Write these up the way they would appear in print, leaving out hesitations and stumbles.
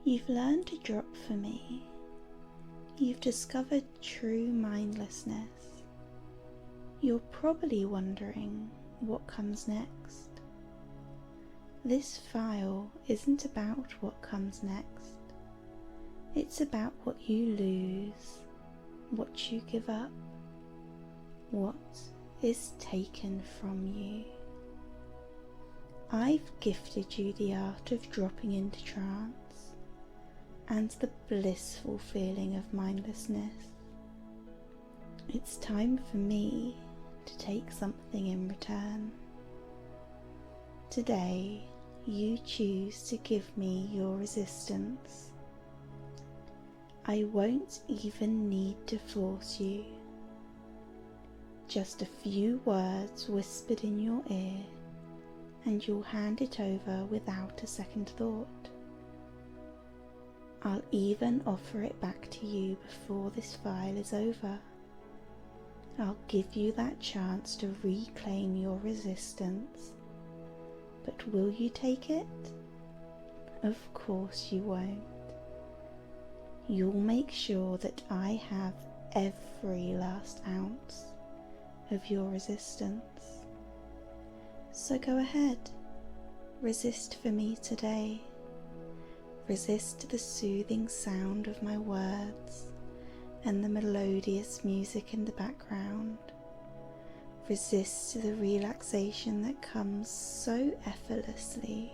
You've learned to drop for me. You've discovered true mindlessness. You're probably wondering what comes next. This file isn't about what comes next. It's about what you lose, what you give up, what is taken from you. I've gifted you the art of dropping into trance and the blissful feeling of mindlessness. It's time for me to take something in return. Today, you choose to give me your resistance. I won't even need to force you. Just a few words whispered in your ear, and you'll hand it over without a second thought. I'll even offer it back to you before this file is over. I'll give you that chance to reclaim your resistance. But will you take it? Of course you won't. You'll make sure that I have every last ounce of your resistance. So go ahead, resist for me today. Resist the soothing sound of my words and the melodious music in the background. Resist the relaxation that comes so effortlessly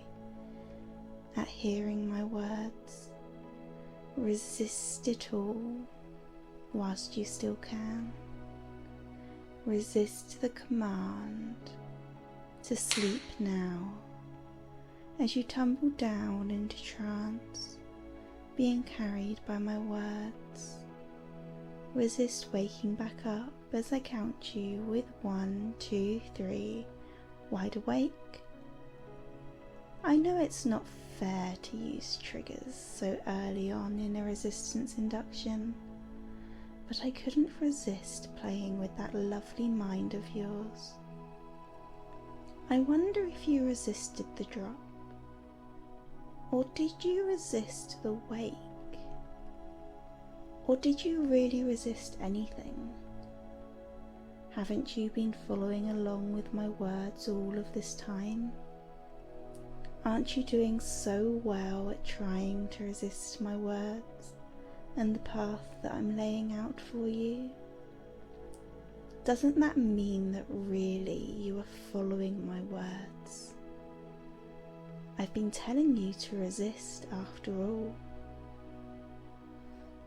at hearing my words. Resist it all whilst you still can. Resist the command to sleep now as you tumble down into trance, being carried by my words. Resist waking back up as I count you with 1, 2, 3, wide awake. I know it's not fair to use triggers so early on in a resistance induction, but I couldn't resist playing with that lovely mind of yours. I wonder if you resisted the drop, or did you resist the wake? Or did you really resist anything? Haven't you been following along with my words all of this time? Aren't you doing so well at trying to resist my words and the path that I'm laying out for you? Doesn't that mean that really you are following my words? I've been telling you to resist after all.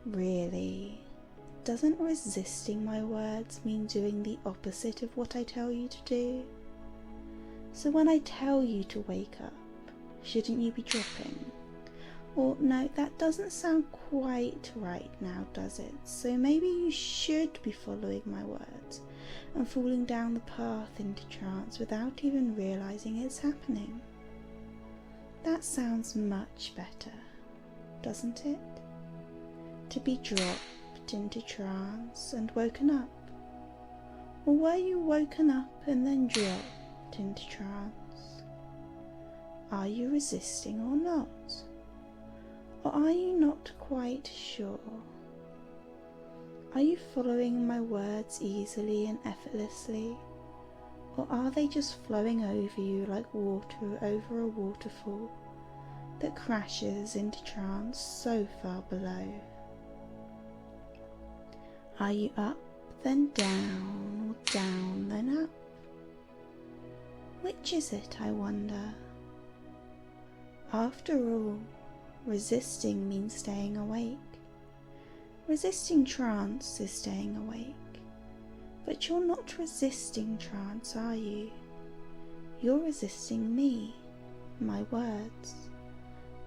Really, doesn't resisting my words mean doing the opposite of what I tell you to do? So when I tell you to wake up, shouldn't you be dropping? Or no, that doesn't sound quite right now, does it? So maybe you should be following my words and falling down the path into trance without even realizing it's happening. That sounds much better, doesn't it? To be dropped into trance and woken up? Or were you woken up and then dropped into trance? Are you resisting or not? Or are you not quite sure? Are you following my words easily and effortlessly? Or are they just flowing over you like water over a waterfall that crashes into trance so far below? Are you up, then down, or down, then up? Which is it, I wonder? After all, resisting means staying awake. Resisting trance is staying awake. But you're not resisting trance, are you? You're resisting me, my words,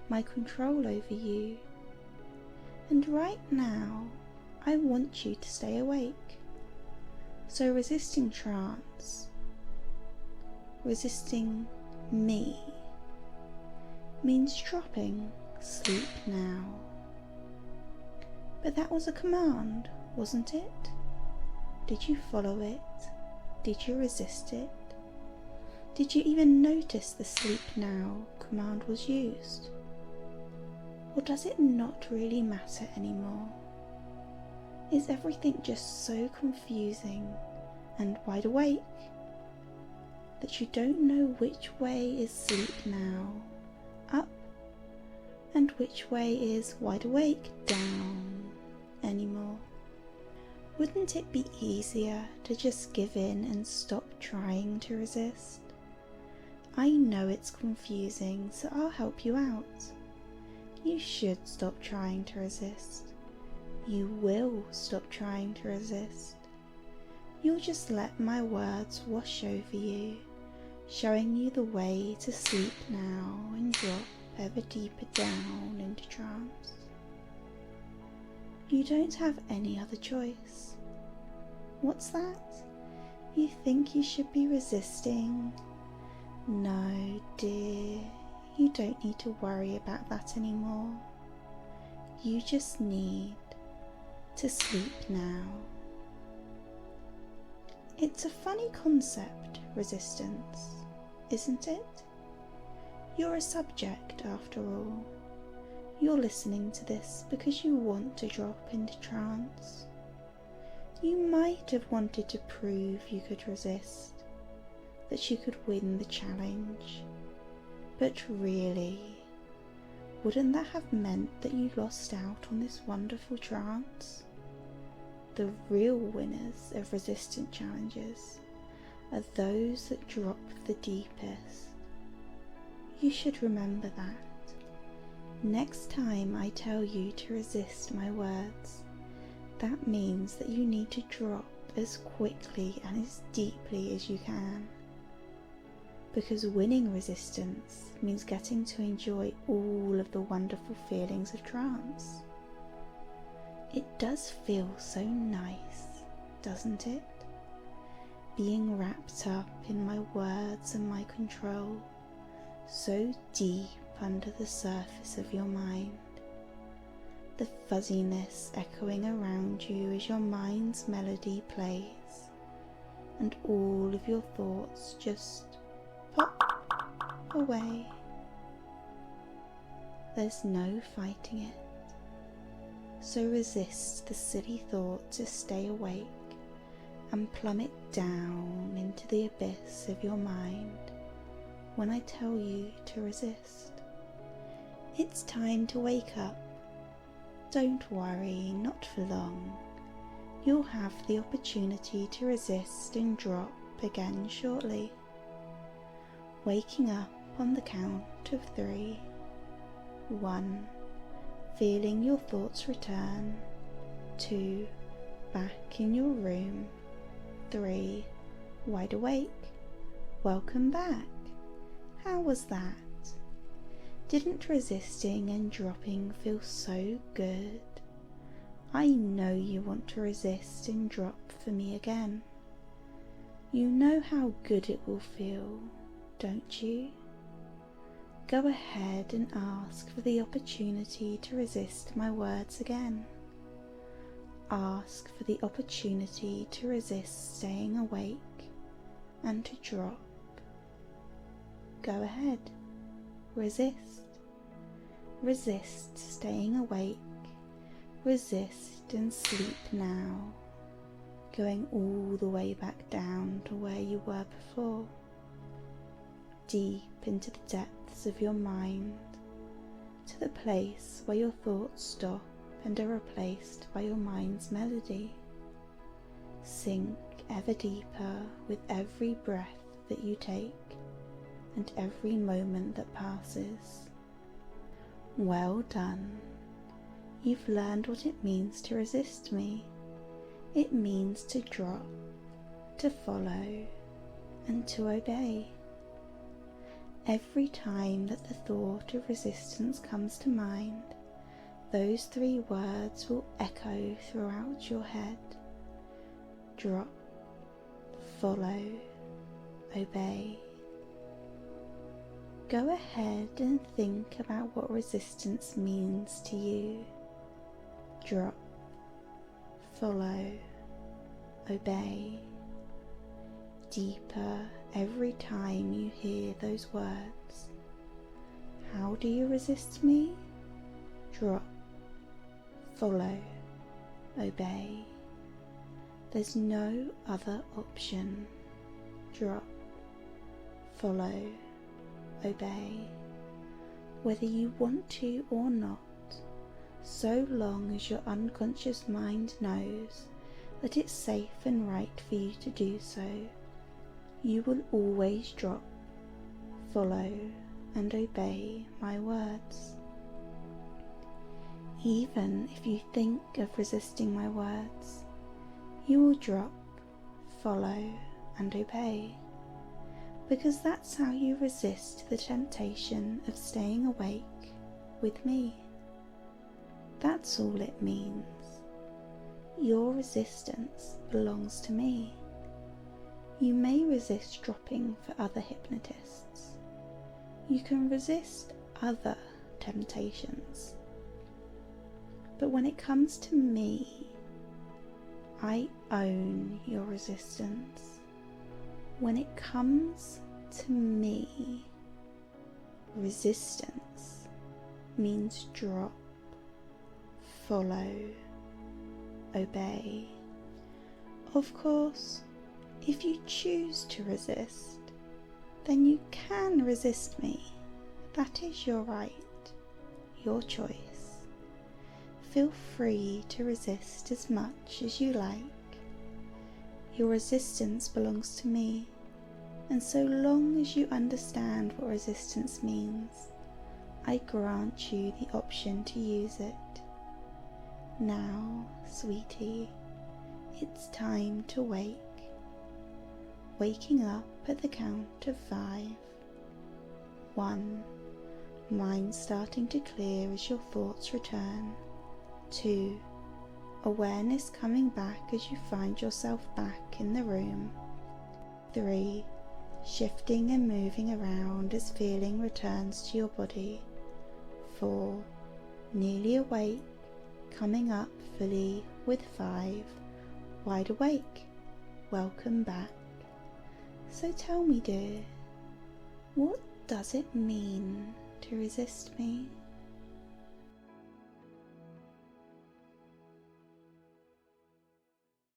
my control over you. And right now, I want you to stay awake. So resisting trance, resisting me, means dropping, sleep now. But that was a command, wasn't it? Did you follow it? Did you resist it? Did you even notice the sleep now command was used? Or does it not really matter anymore? Is everything just so confusing and wide awake that you don't know which way is sleep now, up, and which way is wide awake, down, anymore? Wouldn't it be easier to just give in and stop trying to resist? I know it's confusing, so I'll help you out. You should stop trying to resist. You will stop trying to resist. You'll just let my words wash over you, showing you the way to sleep now and drop ever deeper down into trance. You don't have any other choice. What's that? You think you should be resisting? No, dear, you don't need to worry about that anymore. You just need to sleep now. It's a funny concept, resistance, isn't it? You're a subject after all. You're listening to this because you want to drop into trance. You might have wanted to prove you could resist, that you could win the challenge. But really, wouldn't that have meant that you lost out on this wonderful trance? The real winners of resistant challenges are those that drop the deepest. You should remember that. Next time I tell you to resist my words, that means that you need to drop as quickly and as deeply as you can. Because winning resistance means getting to enjoy all of the wonderful feelings of trance. It does feel so nice, doesn't it? Being wrapped up in my words and my control, so deep under the surface of your mind. The fuzziness echoing around you as your mind's melody plays, and all of your thoughts just pop away. There's no fighting it. So resist the silly thought to stay awake and plummet down into the abyss of your mind when I tell you to resist. It's time to wake up. Don't worry, not for long. You'll have the opportunity to resist and drop again shortly. Waking up on the count of 3. 1. Feeling your thoughts return. 2. Back in your room. 3. Wide awake. Welcome back. How was that? Didn't resisting and dropping feel so good? I know you want to resist and drop for me again. You know how good it will feel, don't you? Go ahead and ask for the opportunity to resist my words again. Ask for the opportunity to resist staying awake and to drop. Go ahead. Resist. Resist staying awake. Resist and sleep now, going all the way back down to where you were before, deep into the depths of your mind, to the place where your thoughts stop and are replaced by your mind's melody. Sink ever deeper with every breath that you take and every moment that passes. Well done. You've learned what it means to resist me. It means to drop, to follow, and to obey. Every time that the thought of resistance comes to mind, those 3 words will echo throughout your head. Drop, follow, obey. Go ahead and think about what resistance means to you. Drop, follow, obey. Deeper every time you hear those words. How do you resist me? drop, follow, obey. There's no other option. Drop, follow, obey. Whether you want to or not, so long as your unconscious mind knows that it's safe and right for you to do so, you will always drop, follow, and obey my words. Even if you think of resisting my words, you will drop, follow, and obey, because that's how you resist the temptation of staying awake with me. That's all it means. Your resistance belongs to me. You may resist dropping for other hypnotists. You can resist other temptations. But when it comes to me, I own your resistance. When it comes to me, resistance means drop, follow, obey. Of course, if you choose to resist, then you can resist me. That is your right, your choice. Feel free to resist as much as you like. Your resistance belongs to me, and so long as you understand what resistance means, I grant you the option to use it. Now, sweetie, it's time to wake. Waking up at the count of 5. 1. Mind starting to clear as your thoughts return. 2. Awareness coming back as you find yourself back in the room. 3. Shifting and moving around as feeling returns to your body. 4. Nearly awake, coming up fully with 5. Wide awake. Welcome back. So tell me, dear, what does it mean to resist me?